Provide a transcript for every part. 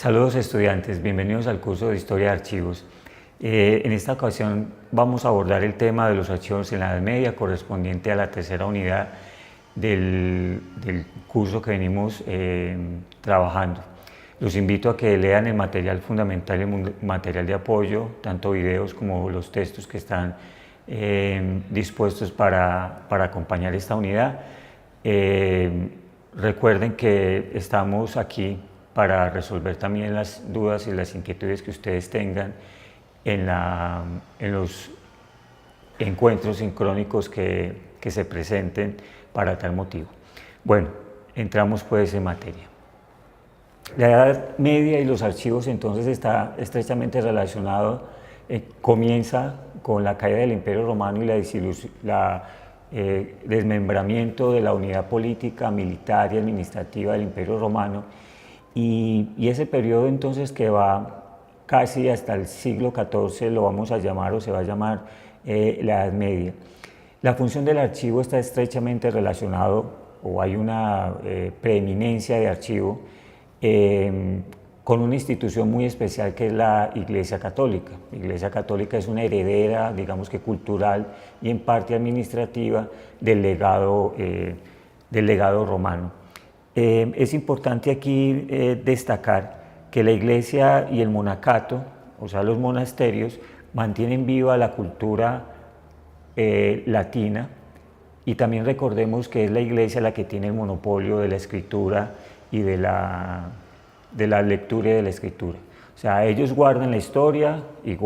Saludos estudiantes, bienvenidos al curso de Historia de Archivos. En esta ocasión vamos a abordar el tema de los archivos en la Edad Media correspondiente a la tercera unidad del curso que venimos trabajando. Los invito a que lean el material fundamental y el material de apoyo, tanto videos como los textos que están dispuestos para acompañar esta unidad. Recuerden que estamos aquí para resolver también las dudas y las inquietudes que ustedes tengan en los encuentros sincrónicos que se presenten para tal motivo. Bueno, entramos pues en materia. La Edad Media y los archivos entonces está estrechamente relacionado, comienza con la caída del Imperio Romano y desmembramiento de la unidad política, militar y administrativa del Imperio Romano, y ese periodo entonces que va casi hasta el siglo XIV lo vamos a llamar o se va a llamar la Edad Media. La función del archivo está estrechamente relacionado, o hay una preeminencia de archivo con una institución muy especial que es la Iglesia Católica. La Iglesia Católica es una heredera, digamos que cultural y en parte administrativa del legado romano. Es importante aquí destacar que la Iglesia y el monacato, o sea los monasterios, mantienen viva la cultura latina, y también recordemos que es la Iglesia la que tiene el monopolio de la escritura y de la lectura y de la escritura. O sea, ellos guardan la historia y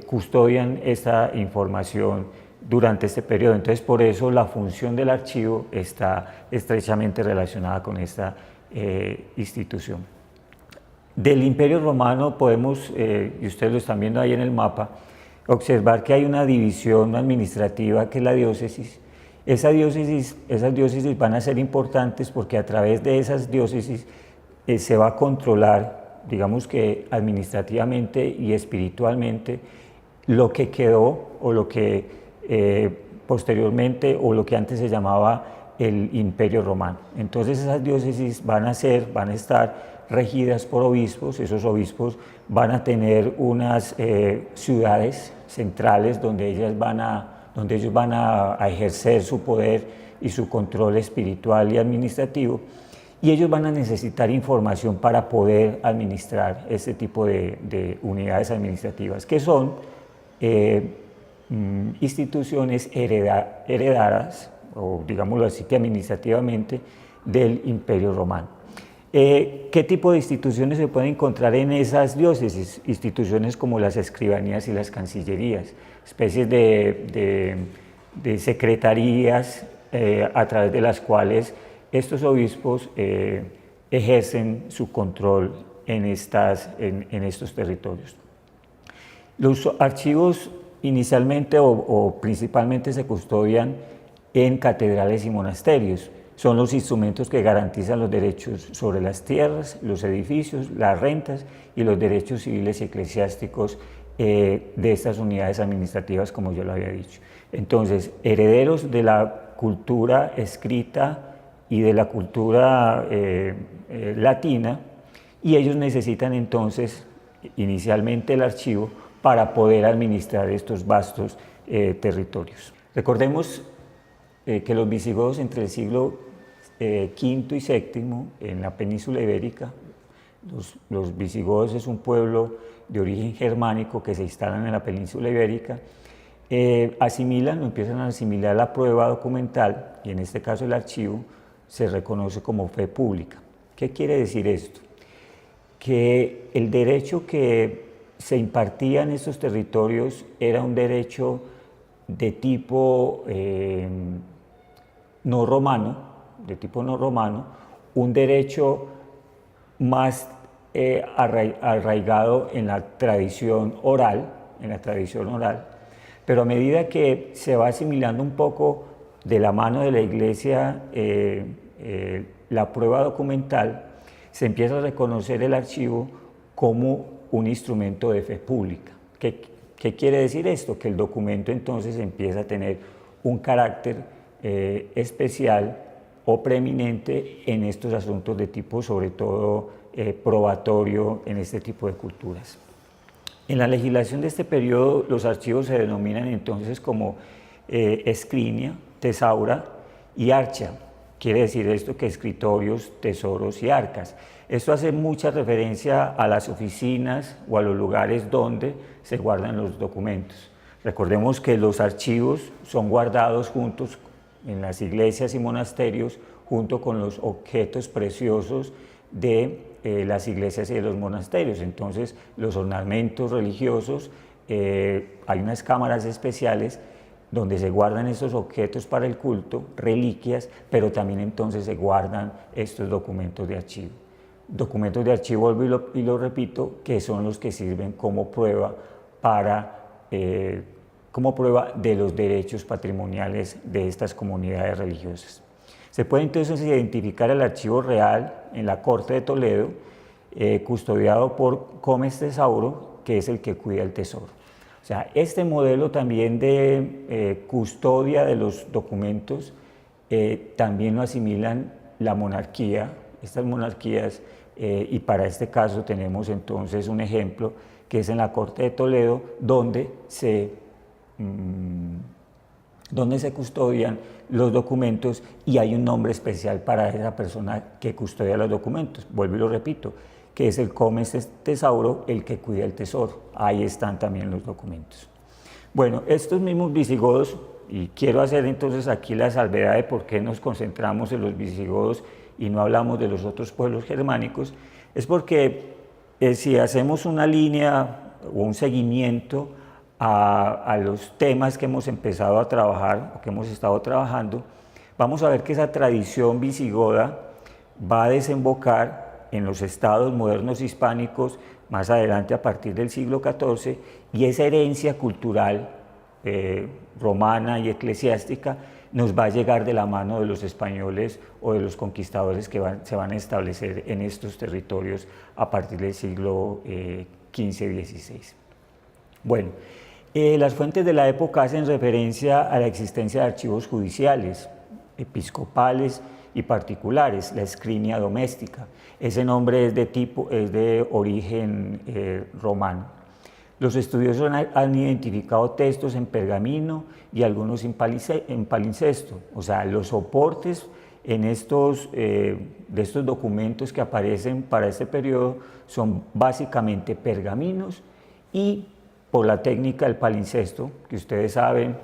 custodian esta información durante este periodo. Entonces, por eso la función del archivo está estrechamente relacionada con esta institución. Del Imperio Romano podemos, y ustedes lo están viendo ahí en el mapa, observar que hay una división administrativa que es la diócesis. Esas diócesis van a ser importantes porque a través de esas diócesis se va a controlar, digamos que administrativamente y espiritualmente, lo que quedó o lo que posteriormente o lo que antes se llamaba el Imperio Romano. Entonces esas diócesis van a estar regidas por obispos. Esos obispos van a tener unas ciudades centrales donde ellos van a ejercer su poder y su control espiritual y administrativo, y ellos van a necesitar información para poder administrar este tipo de unidades administrativas, que son instituciones heredadas, o digámoslo así, que administrativamente, del Imperio Romano. ¿Qué tipo de instituciones se pueden encontrar en esas diócesis? Instituciones como las escribanías y las cancillerías, especies de secretarías a través de las cuales estos obispos ejercen su control en estos territorios. Los archivos inicialmente o principalmente se custodian en catedrales y monasterios. Son los instrumentos que garantizan los derechos sobre las tierras, los edificios, las rentas y los derechos civiles y eclesiásticos de estas unidades administrativas, como yo lo había dicho. Entonces, herederos de la cultura escrita y de la cultura latina, y ellos necesitan entonces inicialmente el archivo para poder administrar estos vastos territorios. Recordemos que los visigodos entre el siglo V y VII en la península ibérica, los visigodos es un pueblo de origen germánico que se instalan en la península ibérica, empiezan a asimilar la prueba documental, y en este caso el archivo se reconoce como fe pública. ¿Qué quiere decir esto? Que el derecho que se impartía en estos territorios era un derecho de tipo no romano, un derecho más arraigado en la tradición oral, pero a medida que se va asimilando un poco de la mano de la Iglesia la prueba documental, se empieza a reconocer el archivo como un instrumento de fe pública. ¿Qué quiere decir esto? Que el documento entonces empieza a tener un carácter especial o preeminente en estos asuntos de tipo, sobre todo, probatorio en este tipo de culturas. En la legislación de este periodo, los archivos se denominan entonces como escrinia, tesaura y archa. Quiere decir esto que escritorios, tesoros y arcas. Esto hace mucha referencia a las oficinas o a los lugares donde se guardan los documentos. Recordemos que los archivos son guardados juntos en las iglesias y monasterios junto con los objetos preciosos de las iglesias y de los monasterios. Entonces, los ornamentos religiosos, hay unas cámaras especiales donde se guardan estos objetos para el culto, reliquias, pero también entonces se guardan estos documentos de archivo. Documentos de archivo, vuelvo y lo repito, que son los que sirven como prueba de los derechos patrimoniales de estas comunidades religiosas. Se puede entonces identificar el archivo real en la Corte de Toledo, custodiado por Comes Tesauro, que es el que cuida el tesoro. O sea, este modelo también de custodia de los documentos también lo asimilan la monarquía, estas monarquías, y para este caso tenemos entonces un ejemplo que es en la Corte de Toledo, donde se custodian los documentos y hay un nombre especial para esa persona que custodia los documentos. Vuelvo y lo repito, que es el Comes Tesauro, el que cuida el tesoro. Ahí están también los documentos. Bueno, estos mismos visigodos, y quiero hacer entonces aquí la salvedad de por qué nos concentramos en los visigodos y no hablamos de los otros pueblos germánicos, es porque si hacemos una línea o un seguimiento a los temas que hemos empezado a trabajar o que hemos estado trabajando, vamos a ver que esa tradición visigoda va a desembocar en los estados modernos hispánicos más adelante a partir del siglo XIV, y esa herencia cultural romana y eclesiástica nos va a llegar de la mano de los españoles o de los conquistadores que se van a establecer en estos territorios a partir del siglo XV-XVI. Bueno, las fuentes de la época hacen referencia a la existencia de archivos judiciales, episcopales y particulares, la escrinia doméstica. Ese nombre es de origen romano. Los estudiosos han identificado textos en pergamino y algunos en palincesto, o sea, los soportes de estos documentos que aparecen para este periodo son básicamente pergaminos y por la técnica del palincesto, que ustedes saben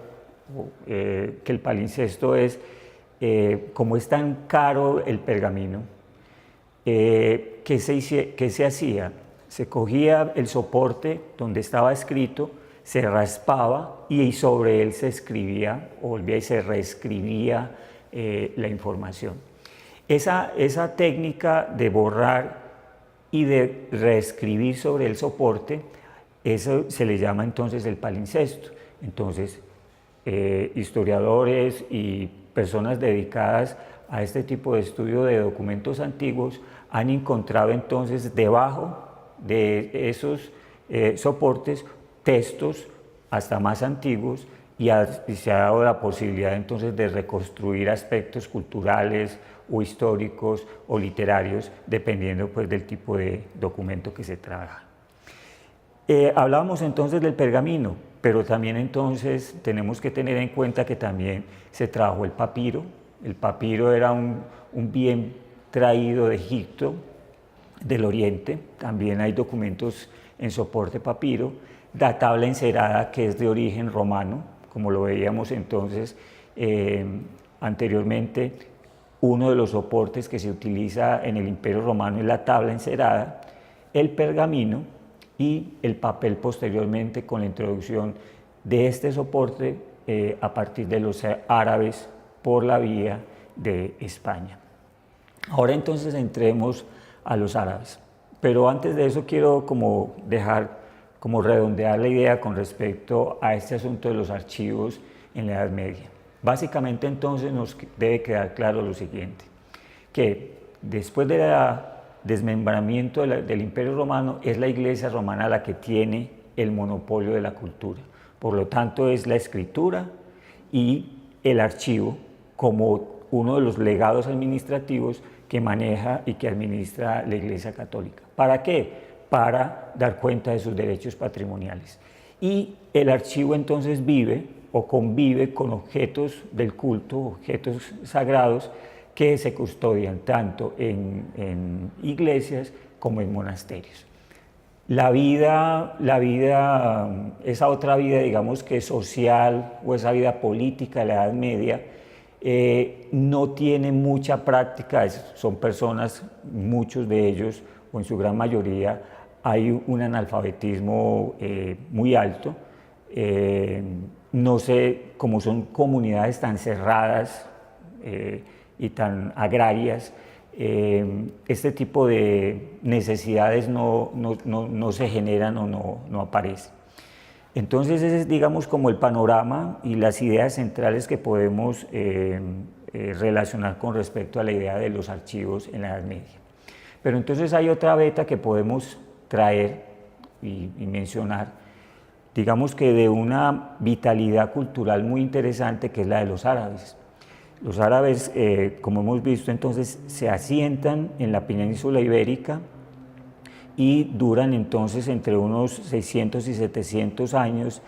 que el palincesto es, como es tan caro el pergamino, ¿qué se hacía? Se cogía el soporte donde estaba escrito, se raspaba y sobre él se escribía, o volvía y se reescribía la información. Esa técnica de borrar y de reescribir sobre el soporte, eso se le llama entonces el palincesto. Entonces, historiadores y personas dedicadas a este tipo de estudio de documentos antiguos han encontrado entonces debajo de esos soportes textos hasta más antiguos y se ha dado la posibilidad entonces de reconstruir aspectos culturales o históricos o literarios dependiendo pues del tipo de documento que se trabaja. Hablábamos entonces del pergamino, pero también entonces tenemos que tener en cuenta que también se trabajó el papiro. El papiro era un bien traído de Egipto, del Oriente. También hay documentos en soporte papiro. La tabla encerada, que es de origen romano, como lo veíamos entonces anteriormente. Uno de los soportes que se utiliza en el Imperio Romano es la tabla encerada, el pergamino y el papel posteriormente con la introducción de este soporte a partir de los árabes por la vía de España. Ahora entonces entremos a los árabes, pero antes de eso quiero redondear la idea con respecto a este asunto de los archivos en la Edad Media. Básicamente entonces nos debe quedar claro lo siguiente, que después del desmembramiento del Imperio Romano es la Iglesia romana la que tiene el monopolio de la cultura. Por lo tanto es la escritura y el archivo como uno de los legados administrativos que maneja y que administra la Iglesia Católica. ¿Para qué? Para dar cuenta de sus derechos patrimoniales. Y el archivo entonces vive o convive con objetos del culto, objetos sagrados que se custodian tanto en iglesias como en monasterios. La vida, esa otra vida, digamos que social o esa vida política de la Edad Media, no tiene mucha práctica, son personas, muchos de ellos, o en su gran mayoría, hay un analfabetismo muy alto. No sé, como son comunidades tan cerradas y tan agrarias, este tipo de necesidades no se generan o no aparecen. Entonces ese es, digamos, como el panorama y las ideas centrales que podemos relacionar con respecto a la idea de los archivos en la Edad Media. Pero entonces hay otra beta que podemos traer y mencionar, digamos que de una vitalidad cultural muy interesante, que es la de los árabes. Los árabes, como hemos visto, entonces se asientan en la península ibérica y duran entonces entre unos 600 y 700 años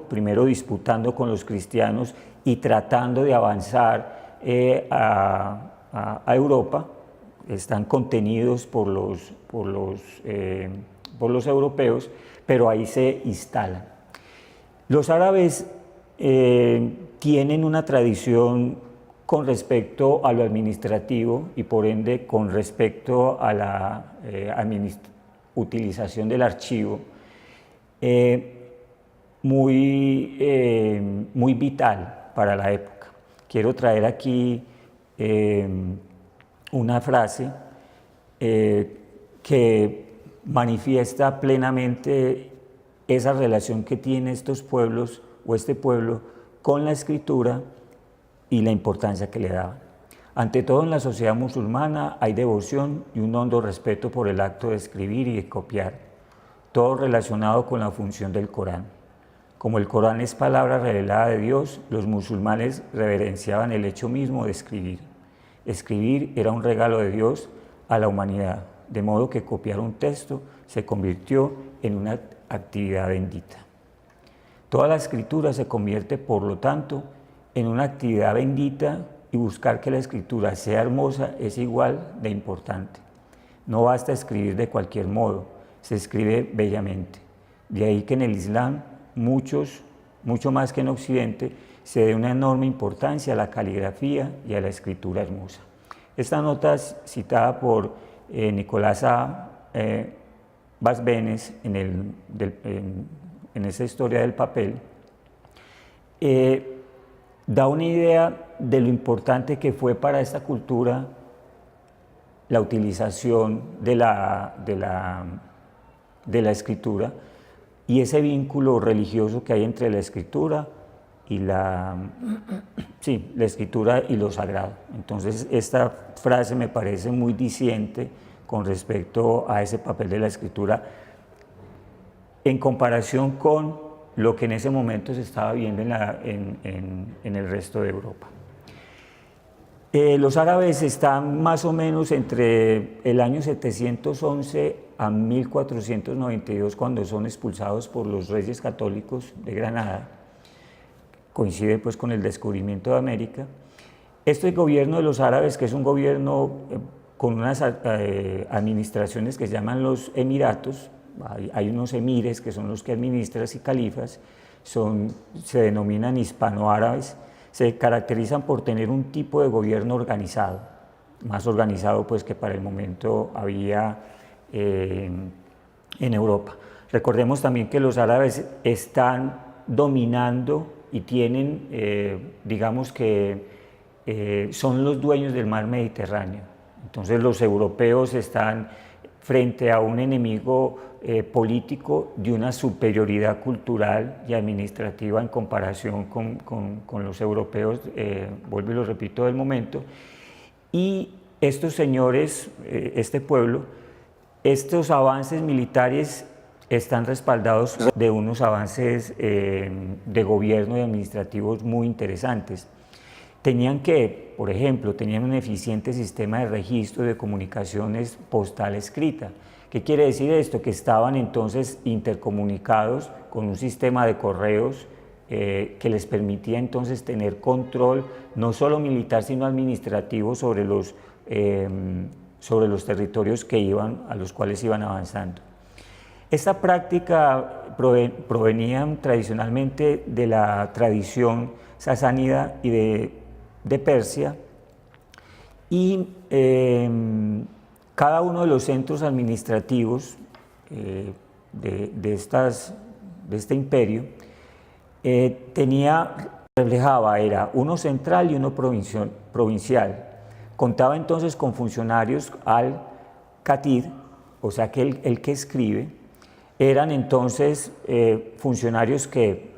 primero disputando con los cristianos y tratando de avanzar a Europa. Están contenidos por los europeos, pero ahí se instalan. Los árabes tienen una tradición con respecto a lo administrativo y por ende con respecto a la utilización del archivo muy vital para la época. Quiero traer aquí una frase que manifiesta plenamente esa relación que tienen estos pueblos o este pueblo con la escritura y la importancia que le daban. Ante todo, en la sociedad musulmana hay devoción y un hondo respeto por el acto de escribir y de copiar, todo relacionado con la función del Corán. Como el Corán es palabra revelada de Dios, los musulmanes reverenciaban el hecho mismo de escribir. Escribir era un regalo de Dios a la humanidad, de modo que copiar un texto se convirtió en una actividad bendita. Toda la escritura se convierte, por lo tanto, en una actividad bendita, y buscar que la escritura sea hermosa es igual de importante. No basta escribir de cualquier modo, se escribe bellamente. De ahí que en el Islam, mucho más que en Occidente, se dé una enorme importancia a la caligrafía y a la escritura hermosa. Esta nota es citada por Nicolás A. Basbenes en esa historia del papel, da una idea de lo importante que fue para esta cultura la utilización de la escritura y ese vínculo religioso que hay entre la escritura y la escritura y lo sagrado. Entonces esta frase me parece muy diciente con respecto a ese papel de la escritura en comparación con lo que en ese momento se estaba viendo en el resto de Europa. Los árabes están más o menos entre el año 711 a 1492, cuando son expulsados por los reyes católicos de Granada. Coincide pues con el descubrimiento de América. Este gobierno de los árabes, que es un gobierno con unas administraciones que se llaman los emiratos, hay unos emires que son los que administran y califas, se denominan hispanoárabes, se caracterizan por tener un tipo de gobierno organizado, más organizado pues que para el momento había en Europa. Recordemos también que los árabes están dominando y tienen, digamos que son los dueños del mar Mediterráneo. Entonces los europeos están frente a un enemigo político de una superioridad cultural y administrativa en comparación con los europeos, vuelvo y lo repito, del momento. Y estos señores, este pueblo, estos avances militares están respaldados de unos avances de gobierno y administrativos muy interesantes. tenían que, por ejemplo, tenían un eficiente sistema de registro de comunicaciones postal escrita. ¿Qué quiere decir esto? Que estaban entonces intercomunicados con un sistema de correos que les permitía entonces tener control no solo militar sino administrativo sobre los territorios a los cuales iban avanzando. Esta práctica provenía tradicionalmente de la tradición sasánida y de Persia, y cada uno de los centros administrativos de este imperio reflejaba, era uno central y uno provincial. Contaba entonces con funcionarios al-Katib, o sea que el que escribe. Eran entonces funcionarios que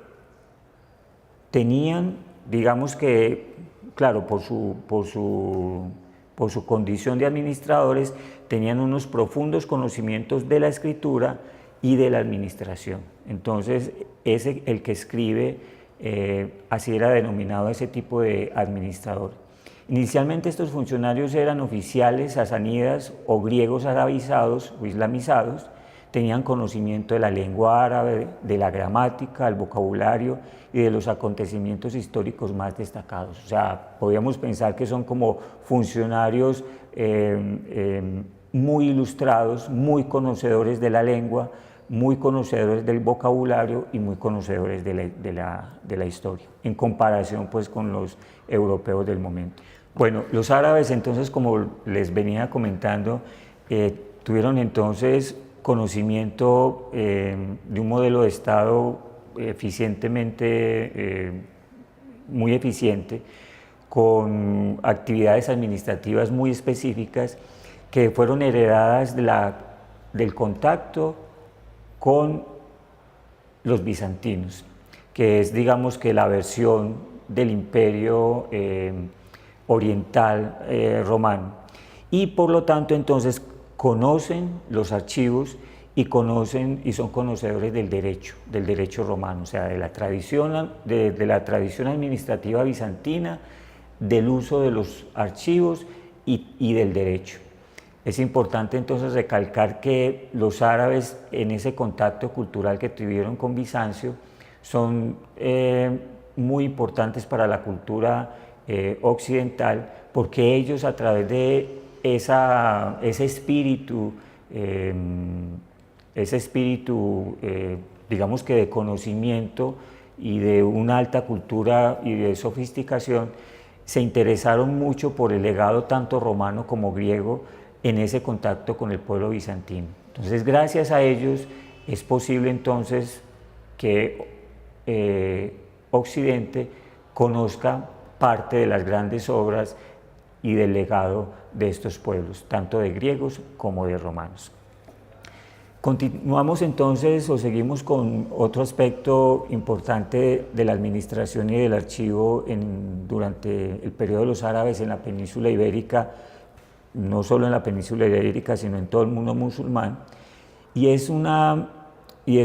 tenían, digamos que, claro, por su condición de administradores, tenían unos profundos conocimientos de la escritura y de la administración. Entonces, el que escribe, así era denominado ese tipo de administrador. Inicialmente estos funcionarios eran oficiales sasánidas o griegos arabizados o islamizados, tenían conocimiento de la lengua árabe, de la gramática, el vocabulario y de los acontecimientos históricos más destacados. O sea, podríamos pensar que son como funcionarios muy ilustrados, muy conocedores de la lengua, muy conocedores del vocabulario y muy conocedores de la historia, en comparación pues con los europeos del momento. Bueno, los árabes entonces, como les venía comentando, tuvieron entonces conocimiento de un modelo de Estado muy eficiente, con actividades administrativas muy específicas que fueron heredadas del contacto con los bizantinos, que es, digamos, que la versión del imperio oriental romano, y por lo tanto entonces conocen los archivos y son conocedores del derecho romano, o sea, de la tradición administrativa bizantina, del uso de los archivos y del derecho. Es importante entonces recalcar que los árabes, en ese contacto cultural que tuvieron con Bizancio, son muy importantes para la cultura occidental, porque ellos, a través de ese espíritu, digamos que de conocimiento y de una alta cultura y de sofisticación, se interesaron mucho por el legado tanto romano como griego en ese contacto con el pueblo bizantino. Entonces, gracias a ellos es posible entonces que Occidente conozca parte de las grandes obras y del legado de estos pueblos, tanto de griegos como de romanos. Continuamos entonces o seguimos con otro aspecto importante de la administración y del archivo durante el periodo de los árabes en la península ibérica, no solo en la península ibérica, sino en todo el mundo musulmán, y es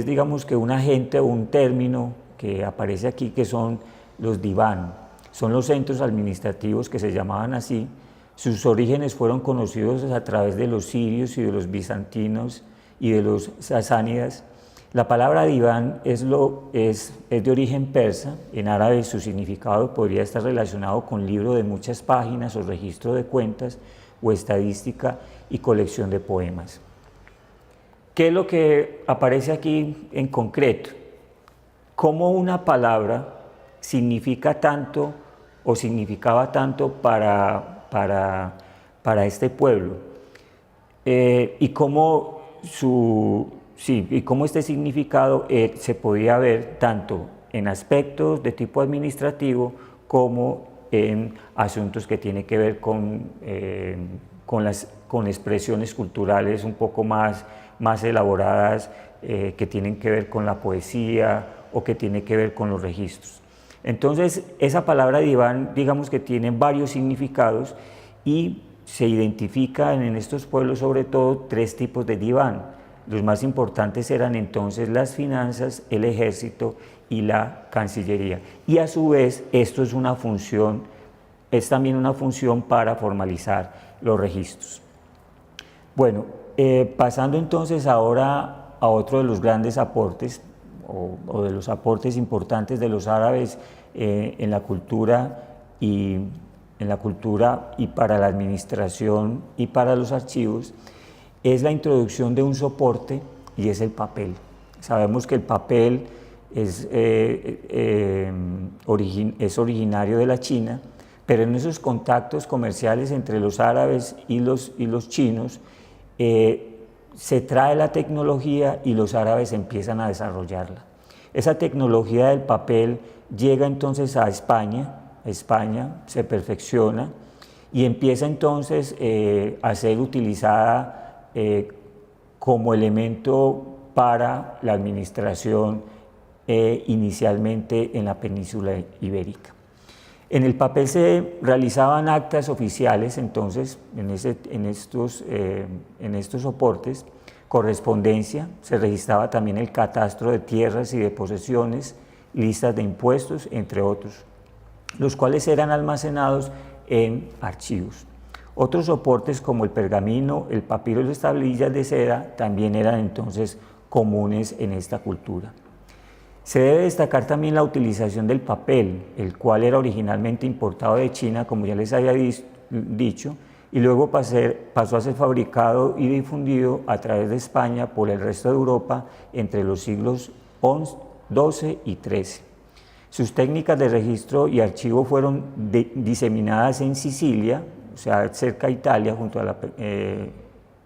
digamos que un agente o un término que aparece aquí, que son los diván. Son los centros administrativos que se llamaban así. Sus orígenes fueron conocidos a través de los sirios y de los bizantinos y de los sasánidas. La palabra diván es de origen persa. En árabe su significado podría estar relacionado con libro de muchas páginas o registro de cuentas o estadística y colección de poemas. ¿Qué es lo que aparece aquí en concreto? ¿Cómo una palabra significa tanto o significaba tanto para este pueblo? Y cómo este significado se podía ver tanto en aspectos de tipo administrativo como en asuntos que tienen que ver con expresiones culturales un poco más elaboradas, que tienen que ver con la poesía o que tienen que ver con los registros. Entonces, esa palabra diván, digamos que tiene varios significados y se identifican en estos pueblos sobre todo tres tipos de diván. Los más importantes eran entonces las finanzas, el ejército y la cancillería. Y a su vez, esto es una función es también una función para formalizar los registros. Bueno, pasando entonces ahora a otro de los grandes aportes o de los aportes importantes de los árabes en la cultura y para la administración y para los archivos, es la introducción de un soporte y es el papel. Sabemos que el papel es originario de la China, pero en esos contactos comerciales entre los árabes y los chinos se trae la tecnología y los árabes empiezan a desarrollarla. Esa tecnología del papel llega entonces a España se perfecciona y empieza entonces a ser utilizada como elemento para la administración inicialmente en la península ibérica. En el papel se realizaban actas oficiales, entonces, en estos soportes, correspondencia, se registraba también el catastro de tierras y de posesiones, listas de impuestos, entre otros, los cuales eran almacenados en archivos. Otros soportes como el pergamino, el papiro y las tablillas de seda también eran entonces comunes en esta cultura. Se debe destacar también la utilización del papel, el cual era originalmente importado de China, como ya les había dicho, y luego pasó a ser fabricado y difundido a través de España por el resto de Europa entre los siglos XII y XIII. Sus técnicas de registro y archivo fueron diseminadas en Sicilia, o sea, cerca de Italia, junto a la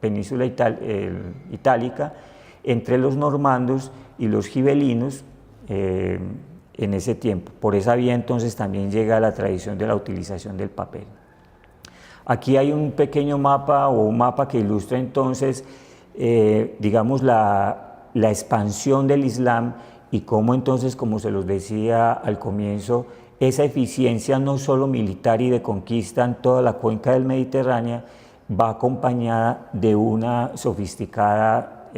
península itálica, entre los normandos y los gibelinos, en ese tiempo. Por esa vía entonces también llega la tradición de la utilización del papel. Aquí hay un pequeño mapa o un mapa que ilustra entonces, digamos, la expansión del Islam y cómo entonces, como se los decía al comienzo, esa eficiencia no solo militar y de conquista en toda la cuenca del Mediterráneo va acompañada de una sofisticada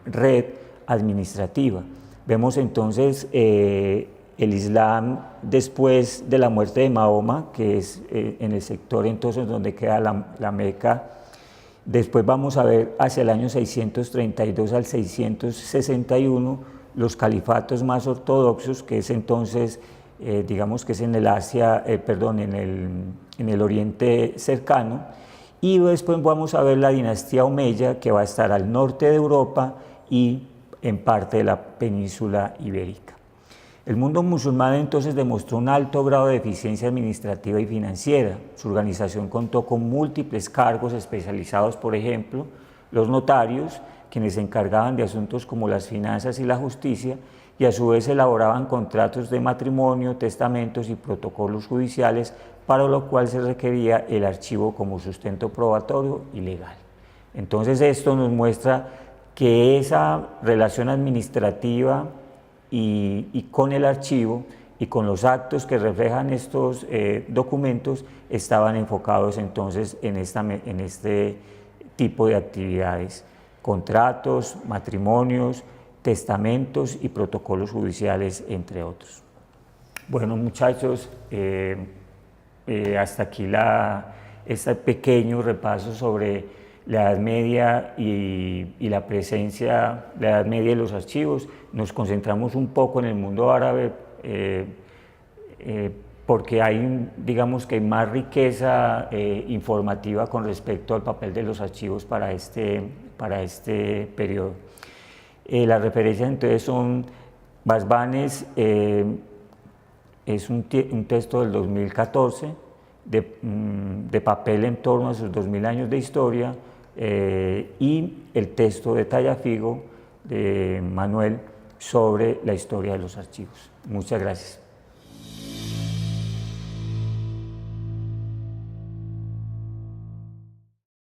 red administrativa. Vemos entonces el Islam después de la muerte de Mahoma, que es en el sector entonces donde queda la Meca. Después vamos a ver hacia el año 632 al 661 los califatos más ortodoxos, que es entonces, digamos que es en el en el Oriente cercano, y después vamos a ver la dinastía Omeya, que va a estar al norte de Europa y en parte de la península ibérica. El mundo musulmán entonces demostró un alto grado de eficiencia administrativa y financiera. Su organización contó con múltiples cargos especializados, por ejemplo, los notarios, quienes se encargaban de asuntos como las finanzas y la justicia, y a su vez elaboraban contratos de matrimonio, testamentos y protocolos judiciales, para lo cual se requería el archivo como sustento probatorio y legal. Entonces esto nos muestra que esa relación administrativa y con el archivo y con los actos que reflejan estos documentos estaban enfocados entonces en este tipo de actividades: contratos, matrimonios, testamentos y protocolos judiciales, entre otros. Bueno, muchachos, hasta aquí este pequeño repaso sobre la Edad Media y la presencia de la Edad Media y los archivos. Nos concentramos un poco en el mundo árabe porque hay, digamos que hay más riqueza informativa con respecto al papel de los archivos para este periodo. Las referencias entonces son Basbanes, es un texto del 2014 de papel en torno a sus 2000 años de historia, y el texto de Tallafigo de Manuel sobre la historia de los archivos. Muchas gracias.